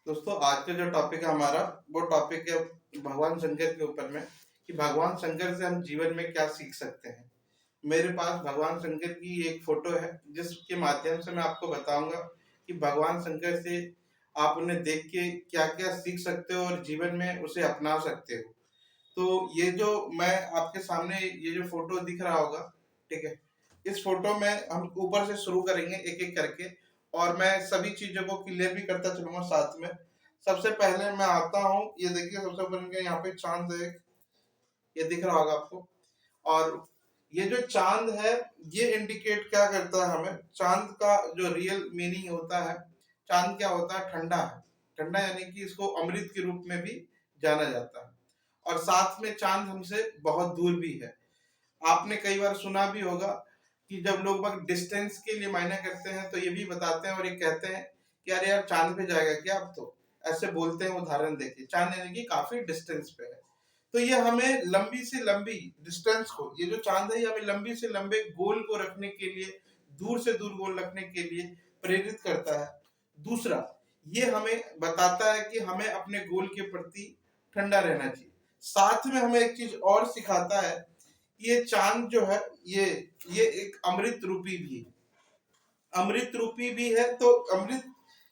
दोस्तों आज का जो टॉपिक है हमारा वो टॉपिक है भगवान शंकर के ऊपर में कि भगवान शंकर से हम जीवन में क्या सीख सकते हैं। मेरे पास भगवान शंकर की एक फोटो है जिसके माध्यम से मैं आपको बताऊंगा कि भगवान शंकर से आप उन्हें देख के क्या क्या सीख सकते हो और जीवन में उसे अपना सकते हो। तो ये जो मैं आपके सामने ये जो फोटो दिख रहा होगा, ठीक है, इस फोटो में हम ऊपर से शुरू करेंगे एक एक करके और मैं सभी चीजों को क्लियर भी करता चलूंगा साथ में। सबसे पहले मैं आता हूँ, ये देखिए सबसे पहले यहाँ पे चांद है, ये दिख रहा होगा आपको। और ये जो चांद है ये इंडिकेट क्या करता है हमें, चांद का जो रियल मीनिंग होता है, चांद क्या होता है, ठंडा है। ठंडा यानी कि इसको अमृत के रूप में भी जाना जाता है। और साथ में चांद हमसे बहुत दूर भी है। आपने कई बार सुना भी होगा कि जब लोग डिस्टेंस के लिए मायने करते हैं तो ये भी बताते हैं और ये कहते हैं कि अरे यार चांद पे जाएगा क्या, अब तो ऐसे बोलते हैं। उदाहरण देखिए, चांद यानी कि काफी डिस्टेंस पे है। तो ये हमें लंबी से लंबी डिस्टेंस को, ये जो चांद है ये हमें लंबी से लंबे गोल को रखने के लिए, दूर से दूर गोल रखने के लिए प्रेरित करता है। दूसरा, ये हमें बताता है कि हमें अपने गोल के प्रति ठंडा रहना चाहिए। साथ में हमें एक चीज और सिखाता है, ये चांद जो है ये एक अमृत रूपी भी है। अमृत रूपी भी है तो अमृत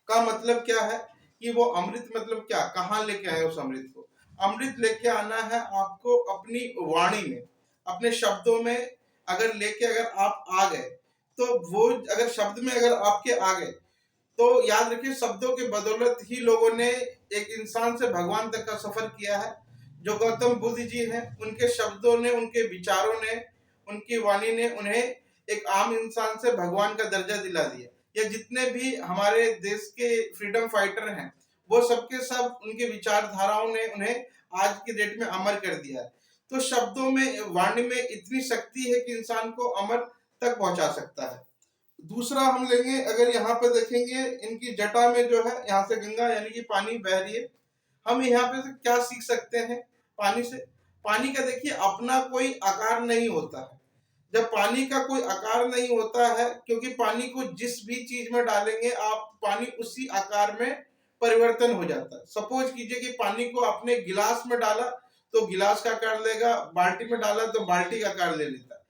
का मतलब क्या है कि वो अमृत मतलब क्या, कहाँ लेके आए उस अमृत को। अमृत लेके आना है आपको अपनी वाणी में, अपने शब्दों में। अगर लेके अगर आप आ गए तो वो, अगर शब्द में अगर आपके आ गए तो याद रखिए शब्दों के बदौलत ही लोगों ने एक इंसान से भगवान तक का सफर किया है। जो गौतम बुद्ध जी हैं, उनके शब्दों ने, उनके विचारों ने, उनकी वाणी ने उन्हें एक आम इंसान से भगवान का दर्जा दिला दिया। या जितने भी हमारे देश के फ्रीडम फाइटर हैं, वो सबके सब उनके विचारधाराओं ने उन्हें आज के डेट में अमर कर दिया है। तो शब्दों में, वाणी में इतनी शक्ति है कि इंसान को अमर तक पहुंचा सकता है। दूसरा हम लेंगे, अगर यहाँ पे देखेंगे इनकी जटा में जो है, यहाँ से गंगा यानी कि पानी बह रही है। हम यहाँ पे से क्या सीख सकते हैं पानी से। पानी का देखिए अपना कोई आकार नहीं होता है। जब पानी का कोई आकार नहीं होता है, क्योंकि पानी को जिस भी चीज में डालेंगे आप, पानी उसी आकार में परिवर्तन हो जाता है। सपोज कीजिए कि पानी को आपने गिलास में डाला तो गिलास का आकार लेगा, बाल्टी में डाला तो बाल्टी का आकार ले लेता है।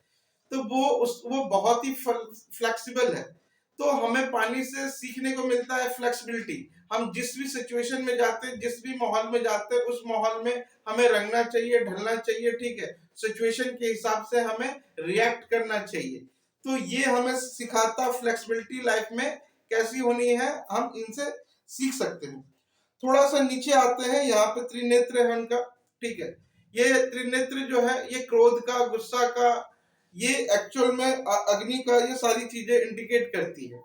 तो वो बहुत ही फ्लेक्सिबल है। तो हमें पानी से सीखने को मिलता है फ्लेक्सिबिलिटी। हम जिस भी सिचुएशन में जाते हैं, जिस भी माहौल में जाते हैं, उस माहौल में हमें रंगना चाहिए, ढलना चाहिए, ठीक है। सिचुएशन के हिसाब से हमें रिएक्ट करना चाहिए। तो ये हमें सिखाता फ्लेक्सिबिलिटी लाइफ में कैसी होनी है, हम इनसे सीख सकते हैं। थोड़ा सा नीचे आते हैं, यहाँ पे त्रिनेत्र है उनका, ठीक है। ये त्रिनेत्र जो है ये क्रोध का, गुस्सा का, ये एक्चुअल में अग्नि का, ये सारी चीजें इंडिकेट करती है।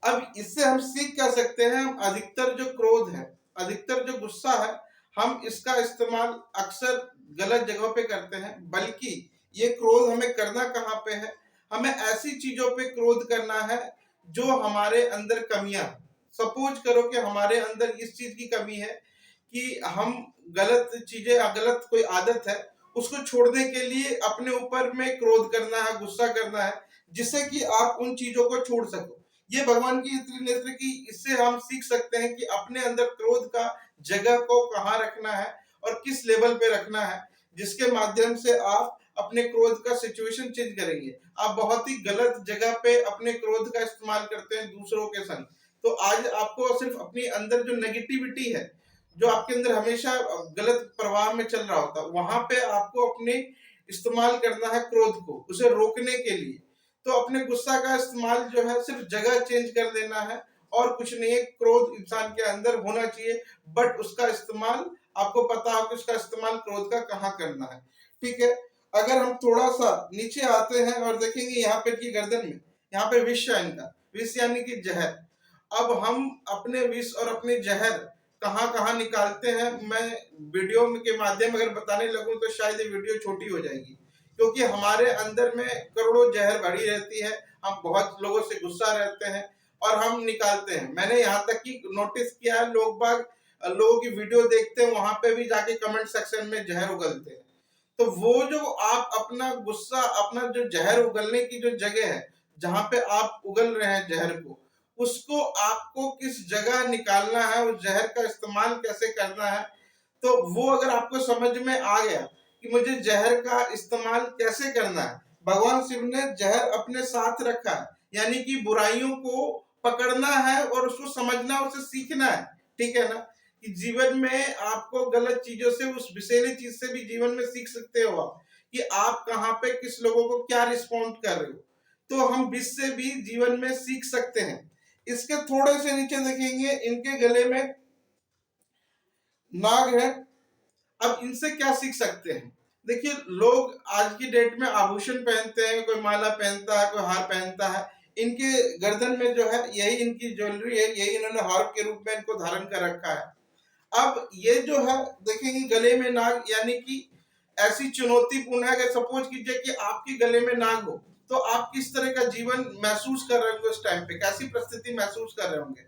अब इससे हम सीख क्या सकते हैं, हम अधिकतर जो क्रोध है, अधिकतर जो गुस्सा है, हम इसका इस्तेमाल अक्सर गलत जगहों पे करते हैं। बल्कि ये क्रोध हमें करना कहाँ पे है, हमें ऐसी चीजों पे क्रोध करना है जो हमारे अंदर कमियां। सपोज करो कि हमारे अंदर इस चीज की कमी है कि हम गलत चीजें, गलत कोई आदत है, उसको छोड़ने के लिए अपने ऊपर में क्रोध करना है, गुस्सा करना है, जिससे कि आप उन चीजों को छोड़ सको। ये भगवान की त्रिनेत्र की, इससे हम सीख सकते हैं कि अपने अंदर क्रोध का जगह को कहाँ रखना है और किस लेवल पे रखना है, जिसके माध्यम से आप अपने क्रोध का सिचुएशन चेंज करेंगे। आप बहुत ही गलत जगह पे अपने क्रोध का इस्तेमाल करते हैं दूसरों के संग। तो आज आपको सिर्फ अपने अंदर जो नेगेटिविटी है, जो आपके अंदर हमेशा गलत प्रवाह में चल रहा होता है, वहां पे आपको अपने इस्तेमाल करना है क्रोध को, उसे रोकने के लिए। तो अपने गुस्सा का इस्तेमाल जो है सिर्फ जगह चेंज कर देना है और कुछ नहीं है। क्रोध इंसान के अंदर होना चाहिए, बट उसका इस्तेमाल आपको पता हो कि उसका इस्तेमाल क्रोध का कहाँ करना है, ठीक है। अगर हम थोड़ा सा नीचे आते हैं और देखेंगे यहाँ पे की गर्दन में, यहाँ पे विष है इनका, विष यानी कि जहर। अब हम अपने विष और अपने जहर कहाँ कहाँ निकालते हैं, मैं वीडियो के माध्यम अगर बताने लगूं तो शायद ये वीडियो छोटी हो जाएगी, क्योंकि हमारे अंदर में करोड़ों जहर भरी रहती है। हम बहुत लोगों से गुस्सा रहते हैं और हम निकालते हैं। मैंने यहाँ तक कि नोटिस किया है, लोगों की वीडियो देखते हैं, वहां पे भी जाके कमेंट सेक्शन में जहर उगलते हैं। तो वो जो आप अपना गुस्सा, अपना जो जहर उगलने की जो जगह है, जहां पे आप उगल रहे हैं जहर को, उसको आपको किस जगह निकालना है, उस जहर का इस्तेमाल कैसे करना है, तो वो अगर आपको समझ में आ गया कि मुझे जहर का इस्तेमाल कैसे करना है, भगवान शिव ने जहर अपने साथ रखा है, यानी कि बुराइयों को पकड़ना है और उसको समझना, उससे सीखना है। ठीक है ना, कि जीवन में आपको गलत चीजों से, उस विषैली चीज से भी जीवन में सीख सकते हो आप, कि आप कहाँ पे किस लोगों को क्या रिस्पॉन्ड कर रहे हो। तो हम विष से भी जीवन में सीख सकते हैं। इसके थोड़े से नीचे देखेंगे, इनके गले में नाग है। अब इनसे क्या सीख सकते हैं? देखिए, लोग आज की डेट में आभूषण पहनते हैं, कोई माला पहनता है, कोई हार पहनता है। इनके गर्दन में जो है यही इनकी ज्वेलरी है, यही इन्होंने हार के रूप में इनको धारण कर रखा है। अब ये जो है देखेंगे गले में नाग, यानी कि ऐसी चुनौतीपूर्ण है। अगर सपोज कीजिए कि आपके गले में नाग हो, तो आप किस तरह का जीवन महसूस कर रहे होंगे उस टाइम पे, कैसी परिस्थिति महसूस कर रहे होंगे।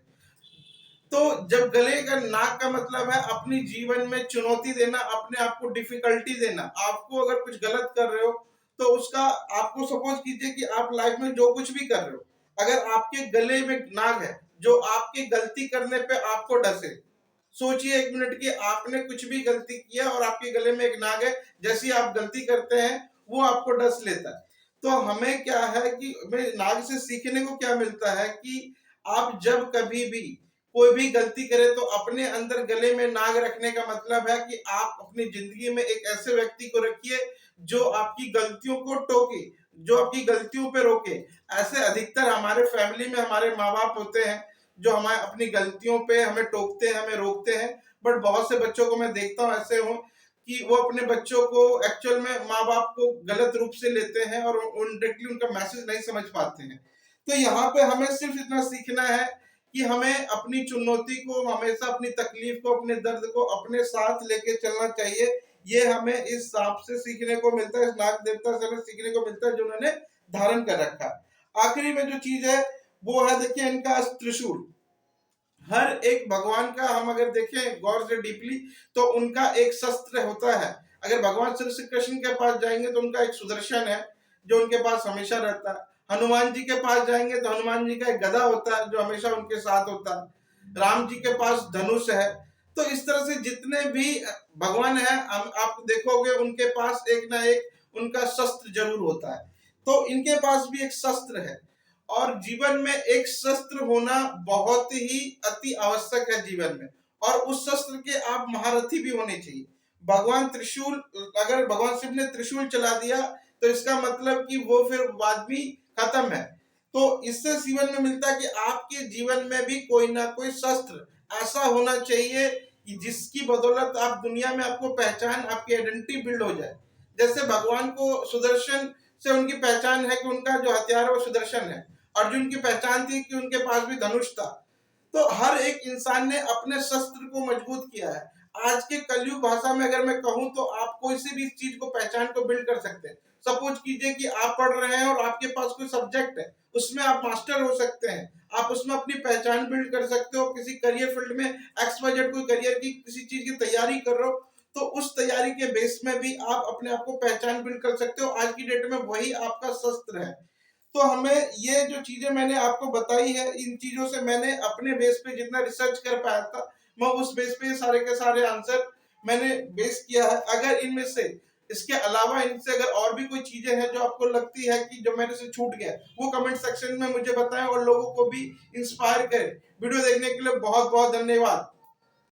तो जब गले का नाग का मतलब है अपनी जीवन में चुनौती देना, अपने आप को डिफिकल्टी देना। आपको अगर कुछ गलत कर रहे हो तो उसका, आपको सपोज कीजिए कि आप लाइफ में जो कुछ भी कर रहे हो, अगर आपके गले में नाग है जो आपके गलती करने पे आपको डसे, सोचिए एक मिनट कि आपने कुछ भी गलती किया और आपके गले में एक नाग है, जैसी आप गलती करते हैं वो आपको डस लेता है। तो हमें क्या है कि नाग से सीखने को क्या मिलता है कि आप जब कभी भी कोई भी गलती करे तो अपने अंदर गले में नाग रखने का मतलब है कि आप अपनी जिंदगी में एक ऐसे व्यक्ति को रखिए जो आपकी गलतियों को टोके, जो आपकी गलतियों पे रोके। ऐसे अधिकतर हमारे फैमिली में हमारे माँ बाप होते हैं जो हमारे अपनी गलतियों पे हमें टोकते हैं, हमें रोकते हैं। बट बहुत से बच्चों को मैं देखता हूँ ऐसे हो कि वो अपने बच्चों को एक्चुअल में माँ बाप को गलत रूप से लेते हैं और डायरेक्टली उनका मैसेज नहीं समझ पाते हैं। तो यहाँ पे हमें सिर्फ इतना सीखना है कि हमें अपनी चुनौती को हमेशा, अपनी तकलीफ को, अपने दर्द को अपने साथ लेके चलना चाहिए। ये हमें इस सांप से सीखने को मिलता है, इस नाग देवता से हमें सीखने को मिलता है जो उन्होंने धारण कर रखा है। आखिरी में जो चीज है वो है, देखिए इनका त्रिशूल। हर एक भगवान का हम अगर देखें गौर से डीपली तो उनका एक शस्त्र होता है। अगर भगवान श्री कृष्ण के पास जाएंगे तो उनका एक सुदर्शन है जो उनके पास हमेशा रहता है। हनुमान जी के पास जाएंगे तो हनुमान जी का एक गदा होता है जो हमेशा उनके साथ होता है। राम जी के पास धनुष है। तो इस तरह से जितने भी भगवान है, आप देखोगे उनके पास एक ना एक उनका शस्त्र जरूर होता है। तो इनके पास भी एक शस्त्र है और जीवन में एक शस्त्र होना बहुत ही अति आवश्यक है जीवन में। और उस शस्त्र के आप महारथी भी होने चाहिए। भगवान त्रिशूल, अगर भगवान शिव ने त्रिशूल चला दिया तो इसका मतलब कि वो फिर आदमी खत्म है। तो इससे जीवन में मिलता है कि आपके जीवन में भी कोई ना कोई शस्त्र ऐसा होना चाहिए कि जिसकी बदौलत आप दुनिया में, आपको पहचान, आपकी आइडेंटिटी बिल्ड हो जाए। जैसे भगवान को सुदर्शन से उनकी पहचान है कि उनका जो हथियार है वो सुदर्शन है। अर्जुन की पहचान थी कि उनके पास भी धनुष था। तो हर एक इंसान ने अपने शस्त्र को मजबूत किया है। आज के कलयुग भाषा में अगर मैं कहूं तो आप कोई सी भी इस चीज को, पहचान को बिल्ड कर सकते हैं। सपोज कीजिए कि आप पढ़ रहे हैं और आपके पास कोई सब्जेक्ट है, उसमें आप मास्टर हो सकते हैं। आप उसमें अपनी पहचान बिल्ड कर सकते हो। किसी करियर फील्ड में XYZ कोई करियर की किसी चीज की तैयारी कर रहे हो तो उस तैयारी के बेस में भी आप अपने आप को पहचान बिल्ड कर सकते हो। आज की डेट में वही आपका शस्त्र है। तो हमें ये जो चीजें मैंने आपको बताई है, इन चीजों से मैंने अपने बेस पे जितना रिसर्च कर पाया था, मैं उस बेस पे सारे के सारे आंसर मैंने बेस किया है। अगर इनमें से, इसके अलावा इनसे अगर और भी कोई चीजें हैं जो आपको लगती है कि जो मेरे से छूट गया, वो कमेंट सेक्शन में मुझे बताएं और लोगों को भी इंस्पायर करें। वीडियो देखने के लिए बहुत बहुत धन्यवाद।